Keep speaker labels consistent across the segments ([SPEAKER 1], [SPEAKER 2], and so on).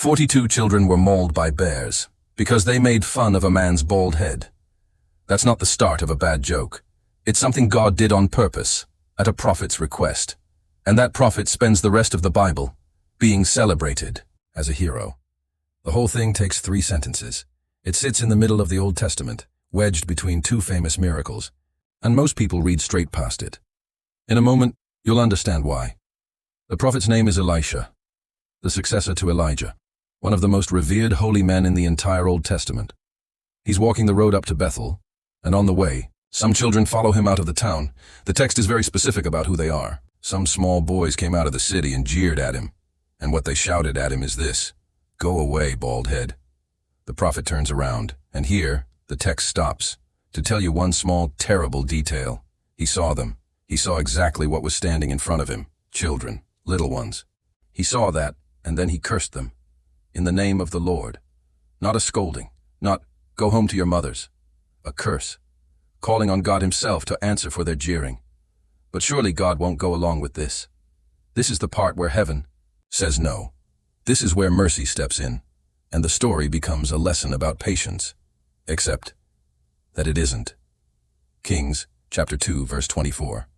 [SPEAKER 1] 42 children were mauled by bears because they made fun of a man's bald head. That's not the start of a bad joke. It's something God did on purpose, at a prophet's request. And that prophet spends the rest of the Bible being celebrated as a hero. The whole thing takes 3 sentences. It sits in the middle of the Old Testament, wedged between 2 famous miracles, and most people read straight past it. In a moment, you'll understand why. The prophet's name is Elisha, the successor to Elijah, one of the most revered holy men in the entire Old Testament. He's walking the road up to Bethel, and on the way, some children follow him out of the town. The text is very specific about who they are. Some small boys came out of the city and jeered at him, and what they shouted at him is this: "Go away, bald head." The prophet turns around, and here, the text stops, to tell you one small, terrible detail. He saw them. He saw exactly what was standing in front of him. Children, little ones. He saw that, and then he cursed them. In the name of the Lord. Not a scolding, not, "Go home to your mothers." A curse, calling on God himself to answer for their jeering. But surely God won't go along with this. This is the part where heaven says no. This is where mercy steps in, and the story becomes a lesson about patience. Except that it isn't. Kings, chapter 2, verse 24.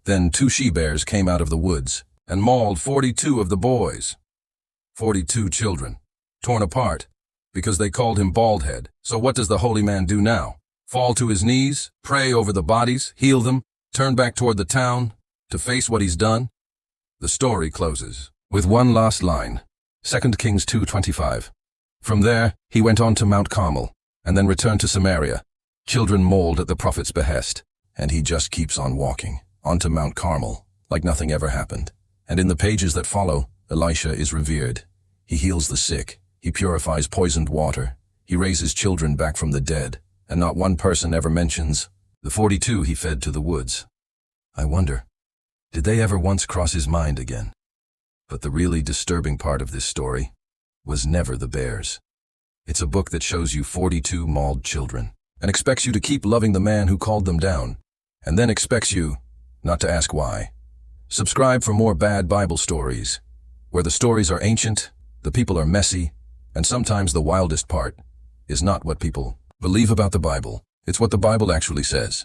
[SPEAKER 1] Then 2 she-bears came out of the woods and mauled 42 of the boys. 42 children, torn apart, because they called him bald-head. So what does the holy man do now? Fall to his knees, pray over the bodies, heal them, turn back toward the town, to face what he's done? The story closes with one last line, 2 Kings 2:25. From there, he went on to Mount Carmel, and then returned to Samaria. Children mauled at the prophet's behest, and he just keeps on walking, onto Mount Carmel, like nothing ever happened. And in the pages that follow, Elisha is revered. He heals the sick, he purifies poisoned water, he raises children back from the dead, and not one person ever mentions the 42 he fed to the woods. I wonder, did they ever once cross his mind again? But the really disturbing part of this story was never the bears. It's a book that shows you 42 mauled children, and expects you to keep loving the man who called them down, and then expects you not to ask why. Subscribe for more bad Bible stories, where the stories are ancient, the people are messy, and sometimes the wildest part is not what people believe about the Bible. It's what the Bible actually says.